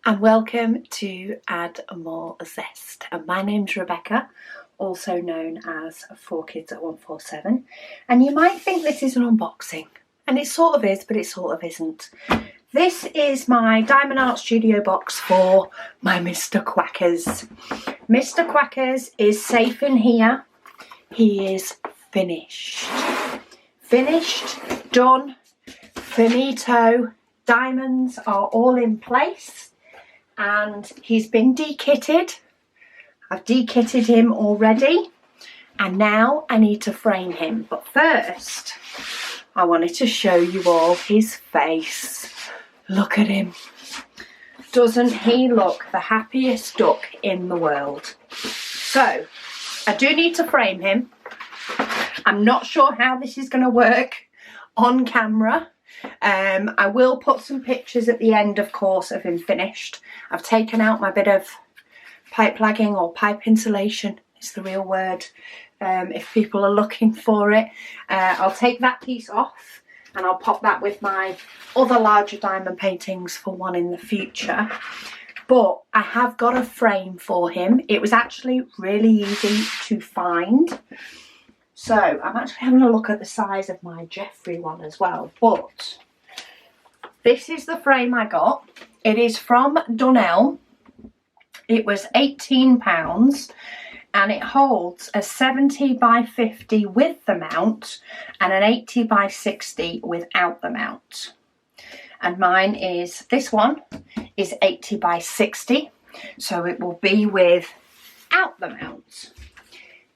and welcome to Add More Zest. And my name's Rebecca, also known as 4Kids@147, and you might think this is an unboxing, and it sort of is, but it sort of isn't. This is my Diamond Art Studio box for my Mr. Quackers. Mr. Quackers is safe in here. He is finished. Finished, done, finito. Diamonds are all in place and he's been dekitted. I've dekitted him already and now I need to frame him. But first, I wanted to show you all his face. Look at him. Doesn't he look the happiest duck in the world? So, I do need to frame him. I'm not sure how this is going to work on camera. I will put some pictures at the end, of course, of him finished. I've taken out my bit of pipe lagging, or pipe insulation is the real word, if people are looking for it. I'll take that piece off and I'll pop that with my other larger diamond paintings for one in the future. But I have got a frame for him. It was actually really easy to find. So I'm actually having a look at the size of my Jeffrey one as well. But this is the frame I got. It is from Dunelm. It was £18 and it holds a 70 by 50 with the mount and an 80 by 60 without the mount. And mine is, this one is 80 by 60. So it will be without the mount.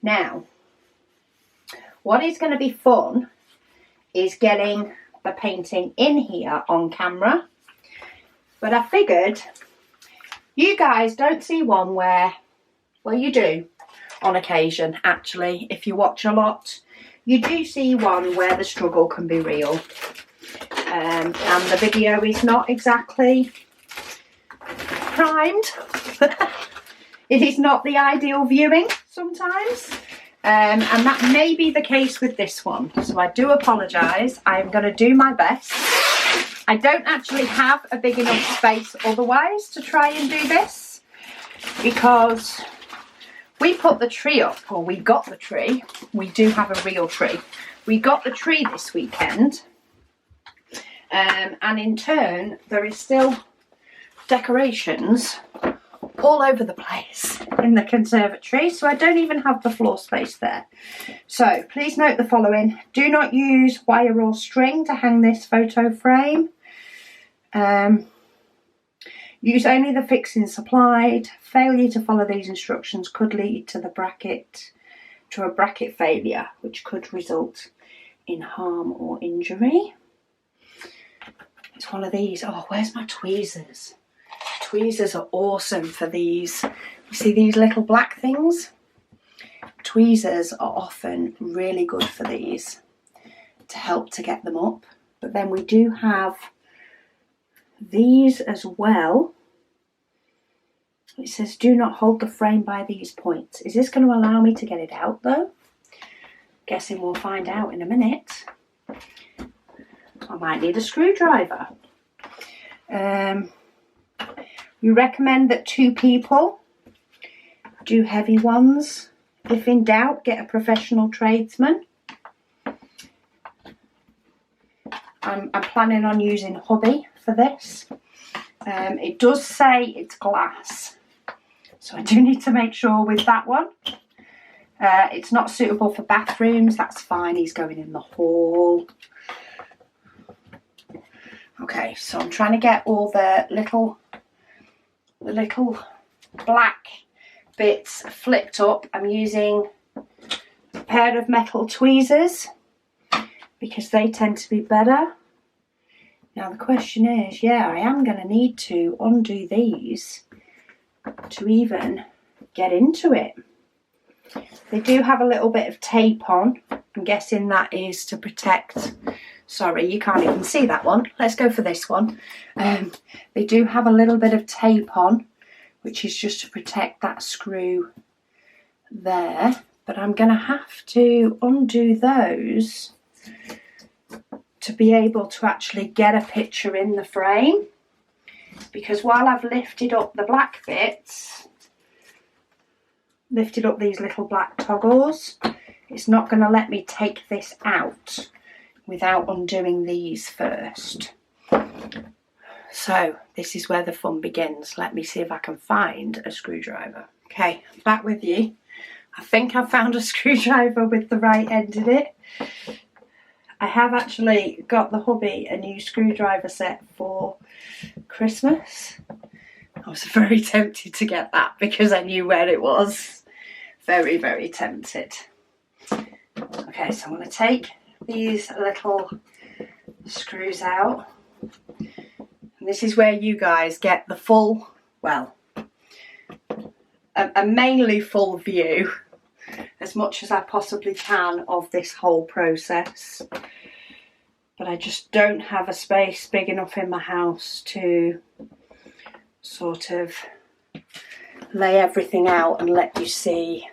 Now, what is going to be fun is getting the painting in here on camera. But I figured you guys don't see one where, well, you do on occasion actually. If you watch a lot, you do see one where the struggle can be real. And the video is not exactly primed. It is not the ideal viewing sometimes. And that may be the case with this one. So I do apologise. I'm going to do my best. I don't actually have a big enough space otherwise to try and do this, because we put the tree up, or we got the tree. We do have a real tree. We got the tree this weekend. And in turn, there is still decorations all over the place in the conservatory, so I don't even have the floor space there. So please note the following: do not use wire or string to hang this photo frame. Use only the fixing supplied. Failure to follow these instructions could lead to a bracket failure, which could result in harm or injury. It's one of these. Oh, where's my tweezers? Tweezers are awesome for these. You see these little black things? Tweezers are often really good for these to help to get them up. But then we do have these as well. It says do not hold the frame by these points. Is this going to allow me to get it out though? Guessing we'll find out in a minute. I might need a screwdriver. We recommend that 2 people do heavy ones. If in doubt, get a professional tradesman. I'm planning on using hubby for this. It does say it's glass, so I do need to make sure with that one. It's not suitable for bathrooms. That's fine. He's going in the hall. Okay, so I'm trying to get all the little black bits flipped up. I'm using a pair of metal tweezers because they tend to be better. Now the question is, yeah, I am going to need to undo these to even get into it. They do have a little bit of tape on. I'm guessing that is to protect. Sorry, you can't even see that one. Let's go for this one. They do have a little bit of tape on, which is just to protect that screw there. But I'm going to have to undo those to be able to actually get a picture in the frame. because while I've lifted up the black bits, lifted up these little black toggles, it's not going to let me take this out without undoing these first. So this is where the fun begins. Let me see if I can find a screwdriver. Okay, back with you. I think I found a screwdriver with the right end in it. I have actually got the hubby a new screwdriver set for Christmas. I was very tempted to get that because I knew where it was. Very, very tempted. Okay, so I'm going to take these little screws out. And this is where you guys get the full, well, a mainly full view, as much as I possibly can, of this whole process. But I just don't have a space big enough in my house to sort of lay everything out and let you see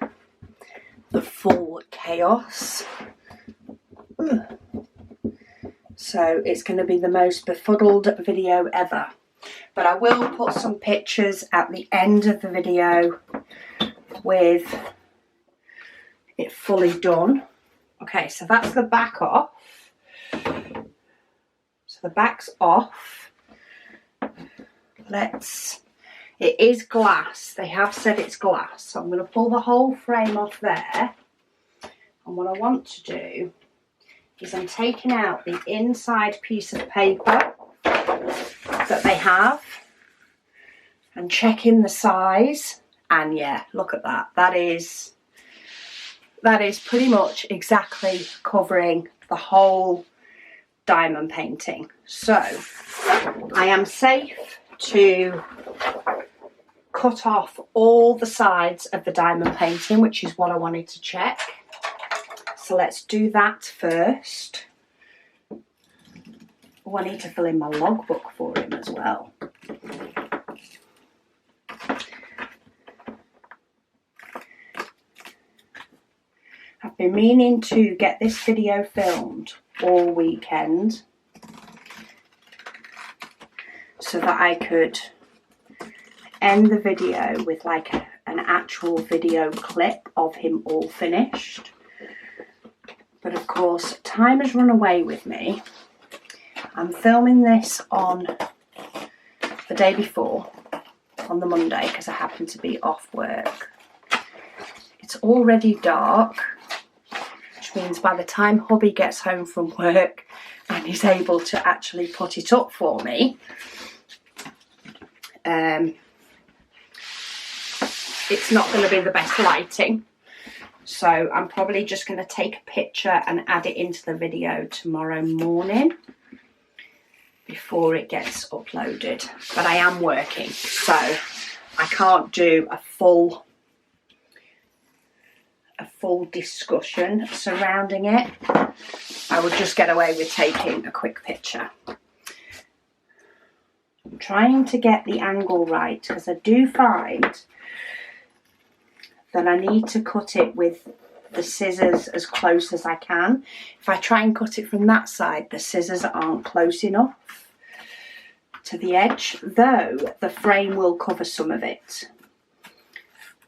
the full chaos. So it's going to be the most befuddled video ever. But I will put some pictures at the end of the video with it fully done. Okay, so that's the back off. So the back's off. It is glass. They have said it's glass. So I'm going to pull the whole frame off there. And what I want to do is I'm taking out the inside piece of paper that they have and checking the size. And yeah, look at that. That is pretty much exactly covering the whole diamond painting. So I am safe to cut off all the sides of the diamond painting, which is what I wanted to check. So let's do that first. Oh, I need to fill in my logbook for him as well. I've been meaning to get this video filmed all weekend so that I could end the video with like an actual video clip of him all finished. But of course, time has run away with me. I'm filming this on the day before, on the Monday, because I happen to be off work. It's already dark, which means by the time hubby gets home from work and he's able to actually put it up for me, it's not going to be the best lighting. So I'm probably just going to take a picture and add it into the video tomorrow morning before it gets uploaded. But I am working, so I can't do a full discussion surrounding it. I would just get away with taking a quick picture. I'm trying to get the angle right because I do find that I need to cut it with the scissors as close as I can. If I try and cut it from that side, the scissors aren't close enough to the edge, though the frame will cover some of it.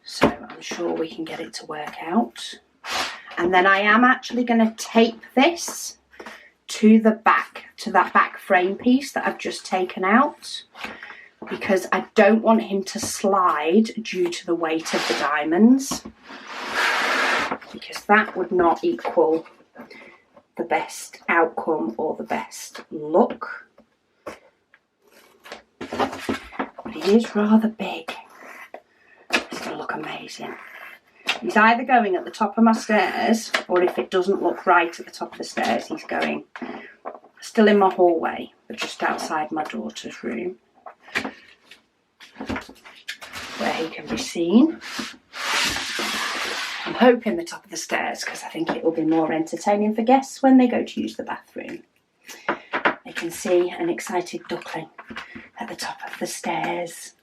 So I'm sure we can get it to work out. And then I am actually going to tape this to the back, to that back frame piece that I've just taken out, because I don't want him to slide due to the weight of the diamonds, because that would not equal the best outcome or the best look. But he is rather big. It's going to look amazing. He's either going at the top of my stairs, or if it doesn't look right at the top of the stairs, he's going still in my hallway, but just outside my daughter's room, where he can be seen. I'm hoping the top of the stairs, because I think it will be more entertaining for guests when they go to use the bathroom. They can see an excited duckling at the top of the stairs.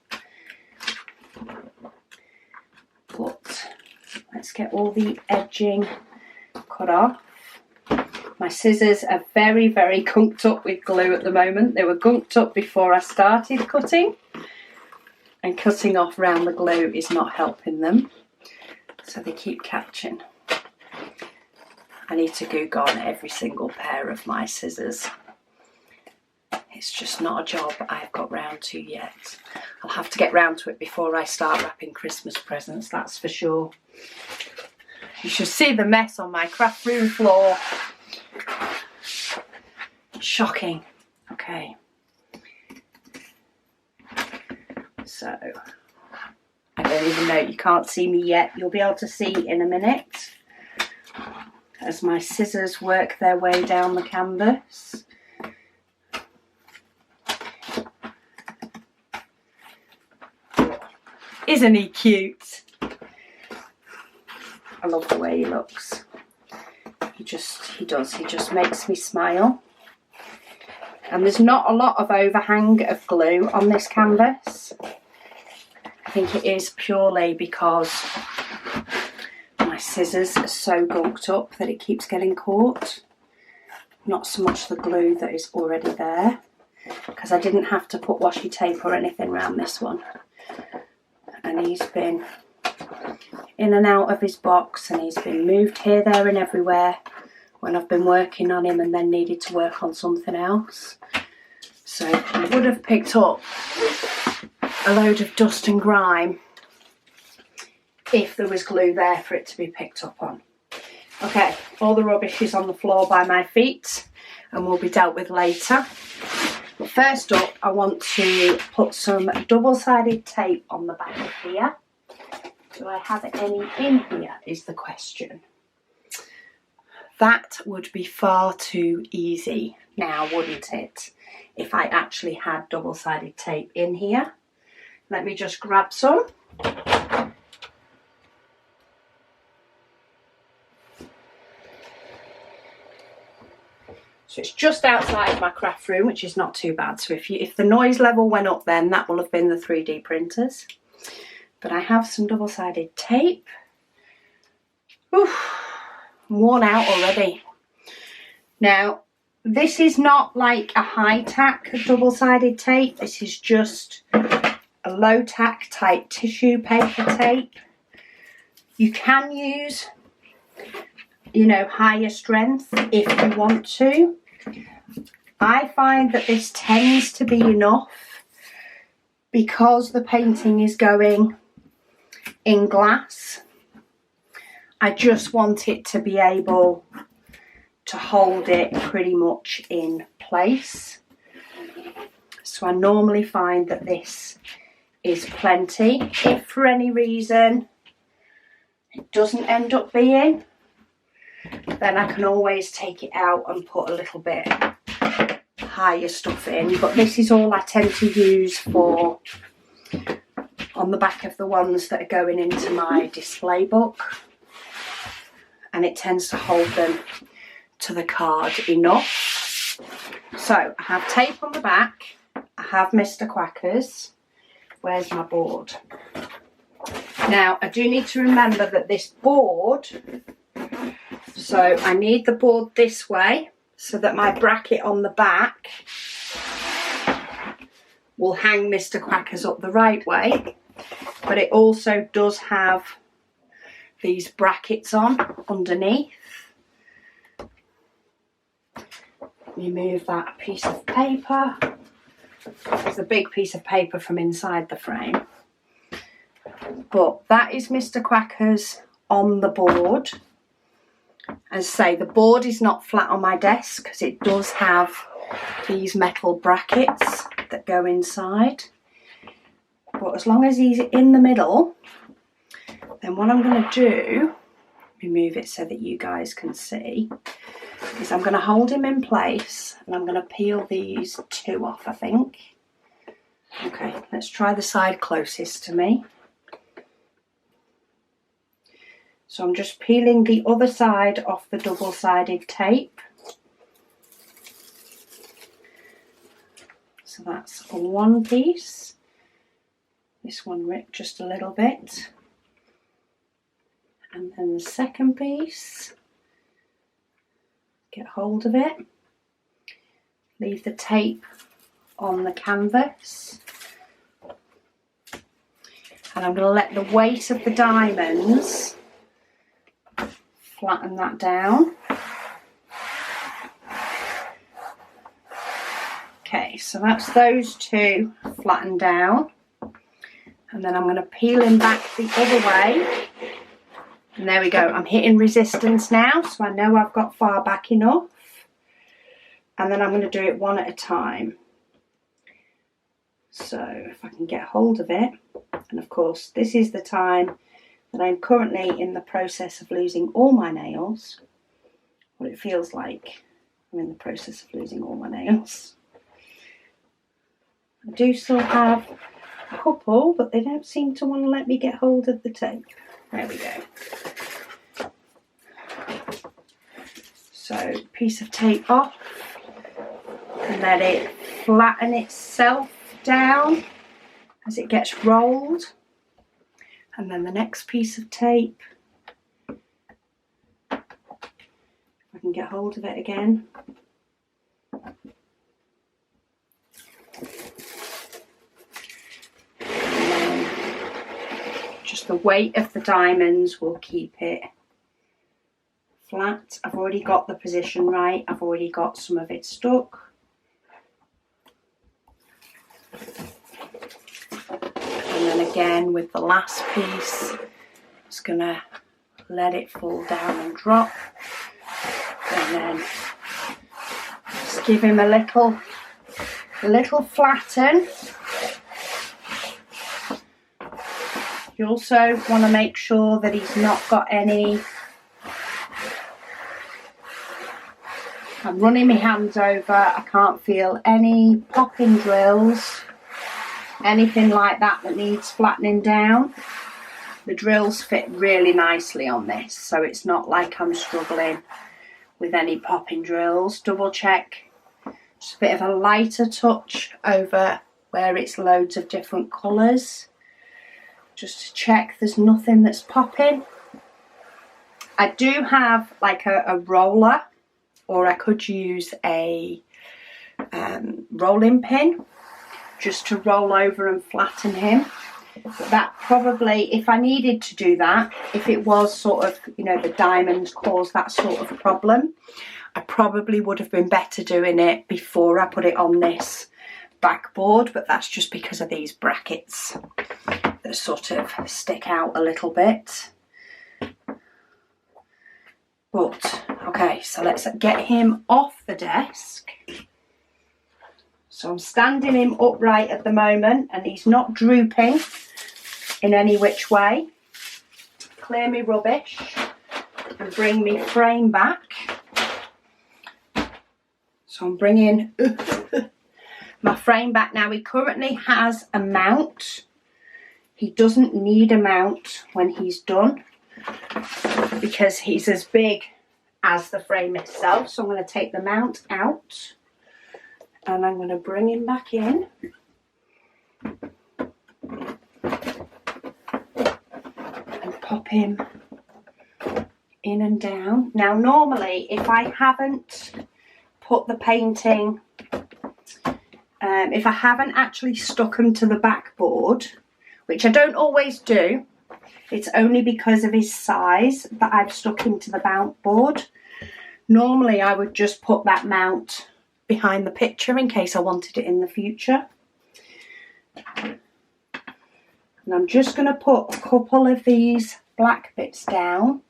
But let's get all the edging cut off. My scissors are very, very gunked up with glue at the moment. They were gunked up before I started cutting, and cutting off round the glue is not helping them, so they keep catching. I need to glue on every single pair of my scissors. It's just not a job I've got round to yet. I'll have to get round to it before I start wrapping Christmas presents, that's for sure. You should see the mess on my craft room floor. Shocking. Okay. So, I don't even know, you can't see me yet. You'll be able to see in a minute as my scissors work their way down the canvas. Isn't he cute? I love the way he looks. He just makes me smile. And there's not a lot of overhang of glue on this canvas. I think it is purely because my scissors are so gunked up that it keeps getting caught. Not so much the glue that is already there, because I didn't have to put washi tape or anything around this one. And he's been in and out of his box, and he's been moved here, there and everywhere when I've been working on him and then needed to work on something else. So he would have picked up a load of dust and grime if there was glue there for it to be picked up on. Okay, all the rubbish is on the floor by my feet and will be dealt with later. But first up, I want to put some double-sided tape on the back of here. Do I have any in here is the question. That would be far too easy now, wouldn't it? If I actually had double-sided tape in here. Let me just grab some. So it's just outside my craft room, which is not too bad. So if the noise level went up then, that will have been the 3D printers. But I have some double-sided tape. Oof, I'm worn out already. Now, this is not like a high-tack double-sided tape. This is just a low-tack type tissue paper tape. You can use, you know, higher strength if you want to. I find that this tends to be enough because the painting is going in glass. I just want it to be able to hold it pretty much in place. So I normally find that this is plenty. If for any reason it doesn't end up being, then I can always take it out and put a little bit higher stuff in. But this is all I tend to use for on the back of the ones that are going into my display book. And it tends to hold them to the card enough. So I have tape on the back. I have Mr. Quackers. Where's my board? Now I do need to remember that this board, so I need the board this way so that my bracket on the back will hang Mr. Quackers up the right way, but it also does have these brackets on underneath. Remove that piece of paper. There's a big piece of paper from inside the frame. But that is Mr. Quackers on the board. As I say, the board is not flat on my desk because it does have these metal brackets that go inside. But as long as he's in the middle, then what I'm going to do, remove it so that you guys can see, is I'm going to hold him in place and I'm going to peel these two off, I think. Okay, let's try the side closest to me. So I'm just peeling the other side off the double-sided tape. So that's one piece. This one ripped just a little bit. And then the second piece. get hold of it, leave the tape on the canvas, and I'm going to let the weight of the diamonds flatten that down. Okay, so that's those two flattened down, and then I'm going to peel him back the other way, and there we go. I'm hitting resistance now, so I know I've got far back enough, and then I'm going to do it one at a time. So if I can get hold of it, and of course this is the time that I'm currently in the process of losing all my nails. What it feels like I'm in the process of losing all my nails. I do still have a couple, but they don't seem to want to let me get hold of the tape. There we go. So, piece of tape off, and let it flatten itself down as it gets rolled. And then the next piece of tape, if I can get hold of it again. Just the weight of the diamonds will keep it flat. I've already got the position right. I've already got some of it stuck. And then again with the last piece, just gonna let it fall down and drop. And then just give him a little flatten. You also want to make sure that he's not got any, I'm running my hands over, I can't feel any popping drills, anything like that that needs flattening down. The drills fit really nicely on this, so it's not like I'm struggling with any popping drills. Double check, just a bit of a lighter touch over where it's loads of different colours. Just to check there's nothing that's popping. I do have like a roller, or I could use a rolling pin just to roll over and flatten him. But that probably, if I needed to do that, if it was sort of, you know, the diamonds caused that sort of problem, I probably would have been better doing it before I put it on this backboard, but that's just because of these brackets that sort of stick out a little bit. But okay, so let's get him off the desk. So I'm standing him upright at the moment, and he's not drooping in any which way. Clear me rubbish and bring me frame back. So I'm bringing my frame back now. He currently has a mount. He doesn't need a mount when he's done because he's as big as the frame itself. So I'm going to take the mount out and I'm going to bring him back in. And pop him in and down. Now normally if I haven't put the painting, if I haven't actually stuck them to the backboard, which I don't always do, it's only because of his size that I've stuck him to the backboard. Normally I would just put that mount behind the picture in case I wanted it in the future. And I'm just going to put a couple of these black bits down.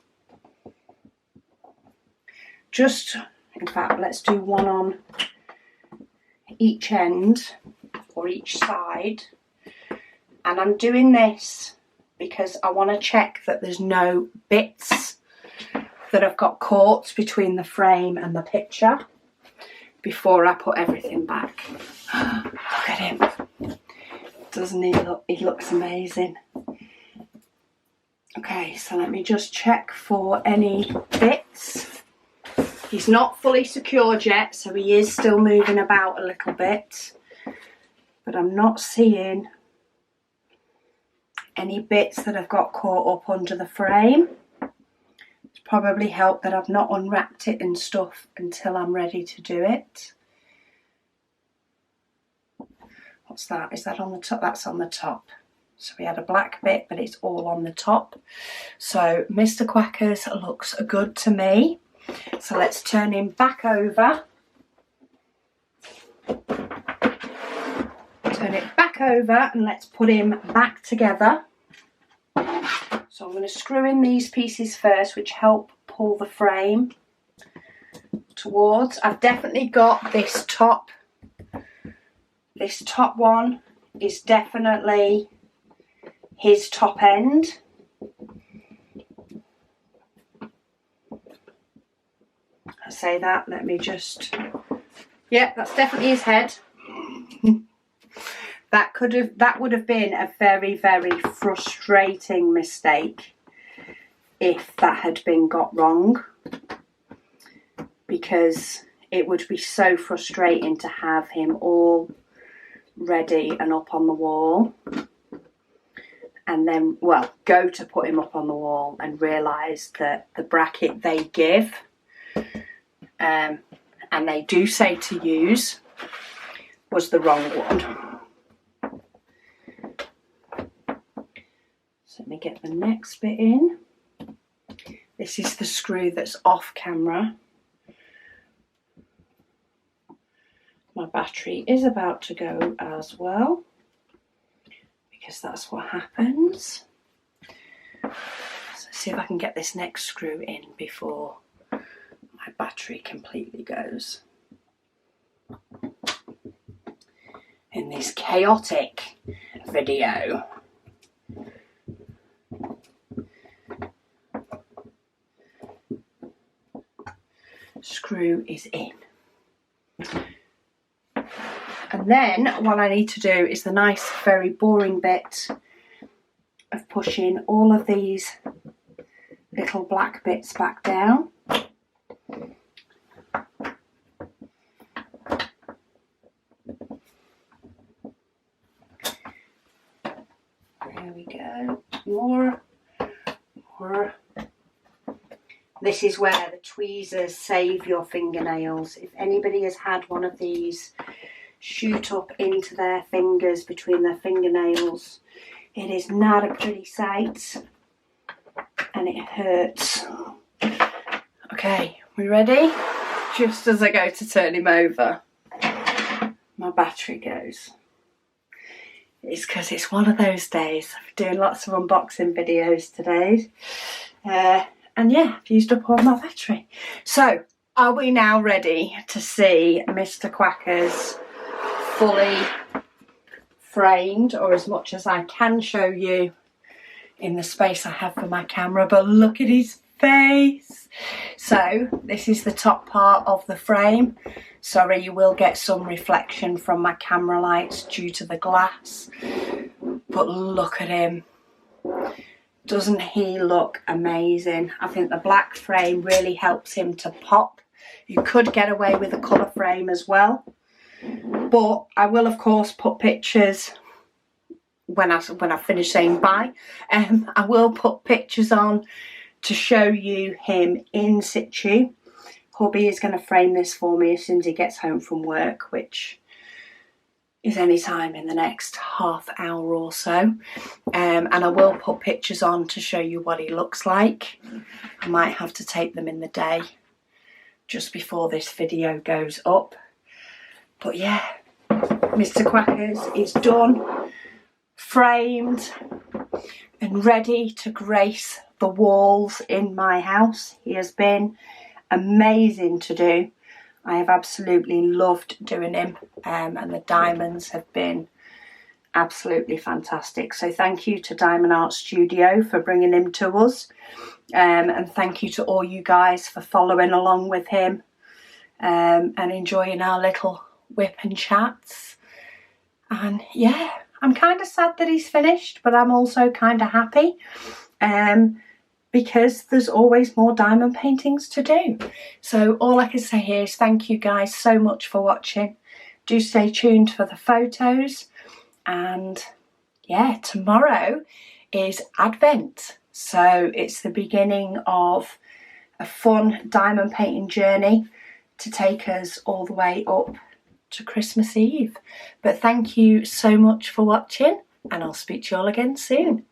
Just, in fact, let's do one on each end or each side. And I'm doing this because I want to check that there's no bits that have got caught between the frame and the picture before I put everything back. Look at him. Doesn't he look? He looks amazing. Okay, so let me just check for any bits. He's not fully secured yet, so he is still moving about a little bit. But I'm not seeing any bits that have got caught up under the frame. It's probably helped that I've not unwrapped it and stuff until I'm ready to do it. What's that? Is that on the top? That's on the top. So we had a black bit, but it's all on the top. So Mr. Quackers looks good to me. So let's turn him back over. Turn it back over and let's put him back together. So I'm going to screw in these pieces first, which help pull the frame towards. I've definitely got this top. This top one is definitely his top end. I say that, let me just, yeah, that's definitely his head. That would have been a very, very frustrating mistake if that had been got wrong, because it would be so frustrating to have him all ready and up on the wall, and then, well, go to put him up on the wall and realise that the bracket they give, and they do say to use, was the wrong one. So let me get the next bit in. This is the screw that's off camera. My battery is about to go as well, because that's what happens. So let's see if I can get this next screw in before my battery completely goes. In this chaotic video. Screw is in. And then what I need to do is the nice, very boring bit of pushing all of these little black bits back down. There we go. More. This is where the tweezers save your fingernails. If anybody has had one of these shoot up into their fingers between their fingernails, it is not a pretty sight and it hurts. Okay, we ready? Just as I go to turn him over, my battery goes. It's because it's one of those days. I'm doing lots of unboxing videos today. And yeah, I've used up all my battery. So, are we now ready to see Mr. Quackers fully framed, or as much as I can show you in the space I have for my camera? But look at his face. So, this is the top part of the frame. Sorry, you will get some reflection from my camera lights due to the glass. But look at him. Doesn't he look amazing? I think the black frame really helps him to pop. You could get away with a colour frame as well. But I will, of course, put pictures when I finish saying bye. I will put pictures on to show you him in situ. Hubby is going to frame this for me as soon as he gets home from work, which is any time in the next half hour or so. And I will put pictures on to show you what he looks like. I might have to take them in the day just before this video goes up. But yeah, Mr. Quackers is done, framed and ready to grace the walls in my house. He has been amazing to do. I have absolutely loved doing him, and the diamonds have been absolutely fantastic. So thank you to Diamond Art Studio for bringing him to us, and thank you to all you guys for following along with him and enjoying our little whip and chats. And yeah, I'm kind of sad that he's finished, but I'm also kind of happy. Because there's always more diamond paintings to do. So all I can say here is thank you guys so much for watching. Do stay tuned for the photos. And yeah, tomorrow is Advent. So it's the beginning of a fun diamond painting journey to take us all the way up to Christmas Eve. But thank you so much for watching, and I'll speak to you all again soon.